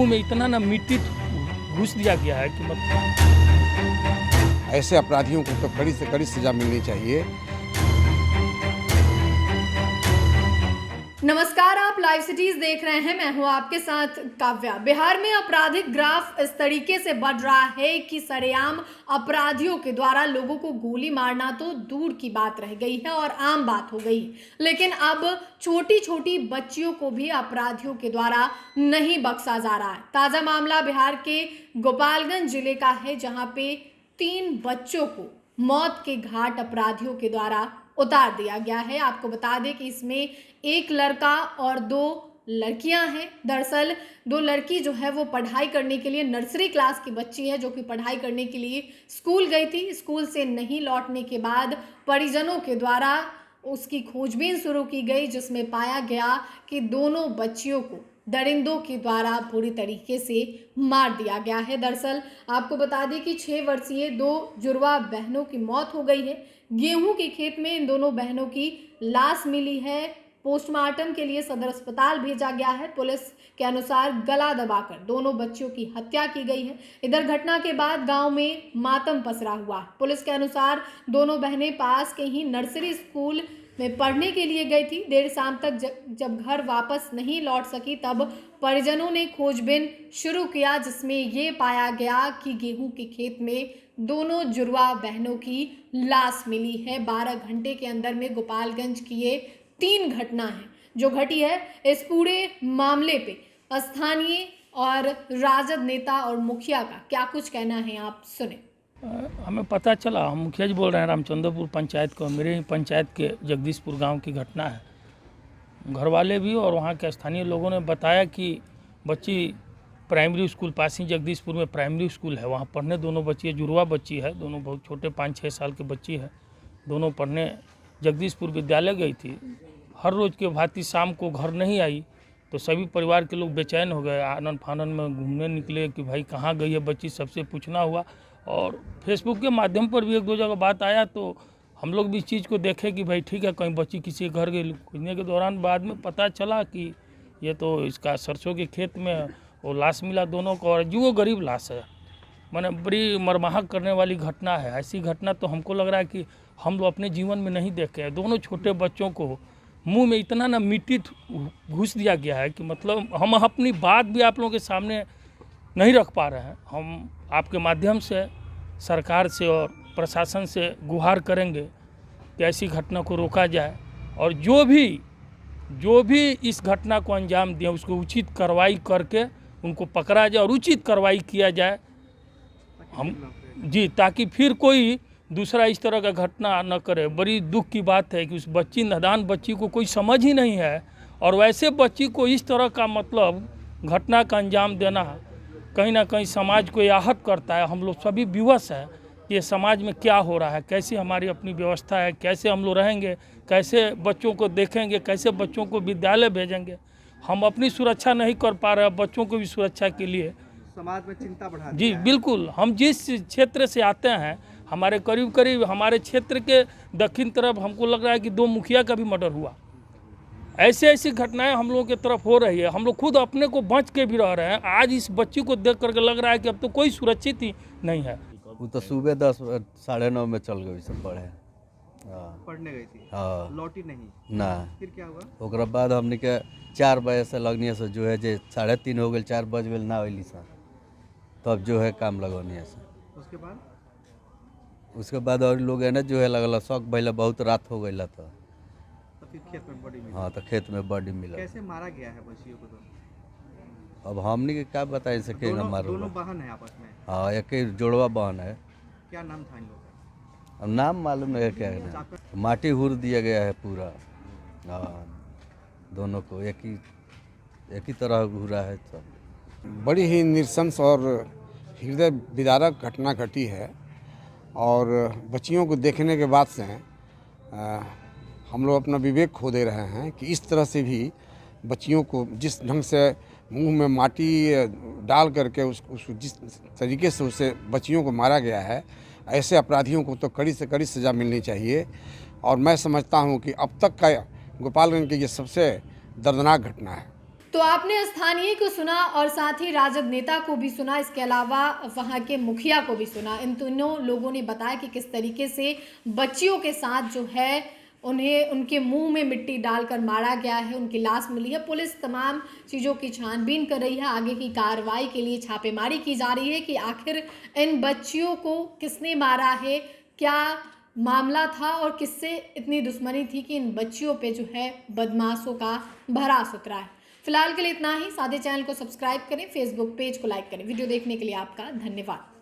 मुंह में इतना ना मिट्टी घुस दिया गया है कि ऐसे अपराधियों को तो कड़ी से कड़ी सजा मिलनी चाहिए। नमस्कार, आप लाइव सिटीज देख रहे हैं। मैं हूं आपके साथ काव्या। बिहार में आपराधिक ग्राफ इस तरीके से बढ़ रहा है कि सरेआम अपराधियों के द्वारा लोगों को गोली मारना तो दूर की बात रह गई है और आम बात हो गई। लेकिन अब छोटी छोटी बच्चियों को भी अपराधियों के द्वारा नहीं बख्शा जा रहा है। ताजा मामला बिहार के गोपालगंज जिले का है, जहां पे 3 बच्चों को मौत के घाट अपराधियों के द्वारा उतार दिया गया है। आपको बता दें कि इसमें एक लड़का और 2 लड़कियां हैं। दरअसल 2 लड़की जो है वो पढ़ाई करने के लिए, नर्सरी क्लास की बच्ची है जो कि पढ़ाई करने के लिए स्कूल गई थी। स्कूल से नहीं लौटने के बाद परिजनों के द्वारा उसकी खोजबीन शुरू की गई, जिसमें पाया गया कि दोनों बच्चियों को दरिंदों के द्वारा पूरी तरीके से मार दिया गया है। दरअसल आपको बता दें कि 6 वर्षीय 2 जुड़वा बहनों की मौत हो गई है। गेहूं के खेत में इन दोनों बहनों की लाश मिली है। पोस्टमार्टम के लिए सदर अस्पताल भेजा गया है। पुलिस के अनुसार गला दबाकर दोनों बच्चियों की हत्या की गई है। इधर घटना के बाद गांव में मातम पसरा हुआ। पुलिस के अनुसार दोनों बहनें पास के ही नर्सरी स्कूल में पढ़ने के लिए गई थी। देर शाम तक जब घर वापस नहीं लौट सकी, तब परिजनों ने खोजबीन शुरू किया, जिसमें ये पाया गया कि गेहूं के खेत में दोनों जुड़वा बहनों की लाश मिली है। 12 घंटे के अंदर में गोपालगंज की ये 3 घटना है जो घटी है। इस पूरे मामले पे स्थानीय और राजद नेता और मुखिया का क्या कुछ कहना है, आप सुने। हमें पता चला, हम मुखिया जी बोल रहे हैं रामचंद्रपुर पंचायत को, मेरे ही पंचायत के जगदीशपुर गांव की घटना है। घर वाले भी और वहां के स्थानीय लोगों ने बताया कि बच्ची प्राइमरी स्कूल, पास ही जगदीशपुर में प्राइमरी स्कूल है, वहां पढ़ने दोनों बच्ची, जुड़वा बच्ची है, दोनों बहुत छोटे 5-6 साल की बच्ची है। दोनों पढ़ने जगदीशपुर विद्यालय गई थी। हर रोज़ के भांति शाम को घर नहीं आई तो सभी परिवार के लोग बेचैन हो गए। आनन फानन में घूमने निकले कि भाई कहाँ गई है बच्ची, सबसे पूछना हुआ। और फेसबुक के माध्यम पर भी 1-2 जगह बात आया तो हम लोग भी इस चीज़ को देखे कि भाई ठीक है, कहीं बच्ची किसी के घर गई। खोजने के दौरान बाद में पता चला कि ये तो इसका सरसों के खेत में वो लाश मिला दोनों को, और जो वो गरीब लाश है। मैंने बड़ी मर्माहत करने वाली घटना है। ऐसी घटना तो हमको लग रहा है कि हम लोग अपने जीवन में नहीं देखे हैं। दोनों छोटे बच्चों को मुंह में इतना ना मिट्टी घुस दिया गया है कि मतलब हम अपनी बात भी आप लोगों के सामने नहीं रख पा रहे हैं। हम आपके माध्यम से सरकार से और प्रशासन से गुहार करेंगे कि ऐसी घटना को रोका जाए, और जो भी इस घटना को अंजाम दिए उसको उचित कार्रवाई करके उनको पकड़ा जाए और उचित कार्रवाई किया जाए हम जी, ताकि फिर कोई दूसरा इस तरह का घटना न करे। बड़ी दुख की बात है कि उस बच्ची, नादान बच्ची को कोई समझ ही नहीं है, और वैसे बच्ची को इस तरह का मतलब घटना का अंजाम देना कहीं ना कहीं समाज को आहत करता है। हम लोग सभी विवश हैं कि ये समाज में क्या हो रहा है, कैसे हमारी अपनी व्यवस्था है, कैसे हम लोग रहेंगे, कैसे बच्चों को देखेंगे, कैसे बच्चों को विद्यालय भेजेंगे। हम अपनी सुरक्षा नहीं कर पा रहे हैं, बच्चों को भी सुरक्षा के लिए समाज में चिंता बढ़ा जी बिल्कुल। हम जिस क्षेत्र से आते हैं, हमारे करीब हमारे क्षेत्र के दक्षिण तरफ हमको लग रहा है कि 2 मुखिया का भी मर्डर हुआ। ऐसी घटनाएं हम लोगों की तरफ हो रही है। हम लोग खुद अपने को बच के भी रह रहे हैं। आज इस बच्ची को देख करके लग रहा है कि अब तो कोई सुरक्षित ही नहीं है। वो तो सुबह 10 साढ़े 9 में चल गई सब पढ़े। पढ़ने गई थी, हाँ, लौटी नहीं ना। फिर क्या हुआ? ओकरा बाद हमने के 4 बजे से लगनी से जो है जे 3:30 हो गए, 4 बज गए ना अली सा, तब जो है काम लगनी से। उसके बाद और लोग है ना जो है लगल शौक भैया, बहुत रात हो गई तो फिर खेत में बॉडी मिली। हाँ, तो खेत में बॉडी मिला। कैसे मारा गया है बच्चियों को? तो अब हमने के क्या बताए सके ना मारो। दोनों बहन है आपस में? हाँ, एक ही जुड़वा बहन है। क्या नाम था इन लोगों का? अब नाम मालूम नहीं है क्या है। माटी हुर दिया गया है पूरा। हाँ, दोनों को एक ही तरह घूरा है सब। बड़ी ही नृशंस और हृदय विदारक घटना घटी है, और बच्चियों को देखने के बाद से हम लोग अपना विवेक खो दे रहे हैं कि इस तरह से भी बच्चियों को जिस ढंग से मुंह में माटी डाल करके उसको जिस तरीके से उसे बच्चियों को मारा गया है, ऐसे अपराधियों को तो कड़ी से कड़ी सज़ा मिलनी चाहिए। और मैं समझता हूं कि अब तक का गोपालगंज की ये सबसे दर्दनाक घटना है। तो आपने स्थानीय को सुना और साथ ही राजद नेता को भी सुना, इसके अलावा वहां के मुखिया को भी सुना। इन तीनों लोगों ने बताया कि किस तरीके से बच्चियों के साथ जो है उन्हें उनके मुंह में मिट्टी डालकर मारा गया है, उनकी लाश मिली है। पुलिस तमाम चीज़ों की छानबीन कर रही है, आगे की कार्रवाई के लिए छापेमारी की जा रही है कि आखिर इन बच्चियों को किसने मारा है, क्या मामला था और किससे इतनी दुश्मनी थी कि इन बच्चियों पे जो है बदमाशों का भरास उतरा है। फिलहाल के लिए इतना ही। सादे चैनल को सब्सक्राइब करें, फेसबुक पेज को लाइक करें। वीडियो देखने के लिए आपका धन्यवाद।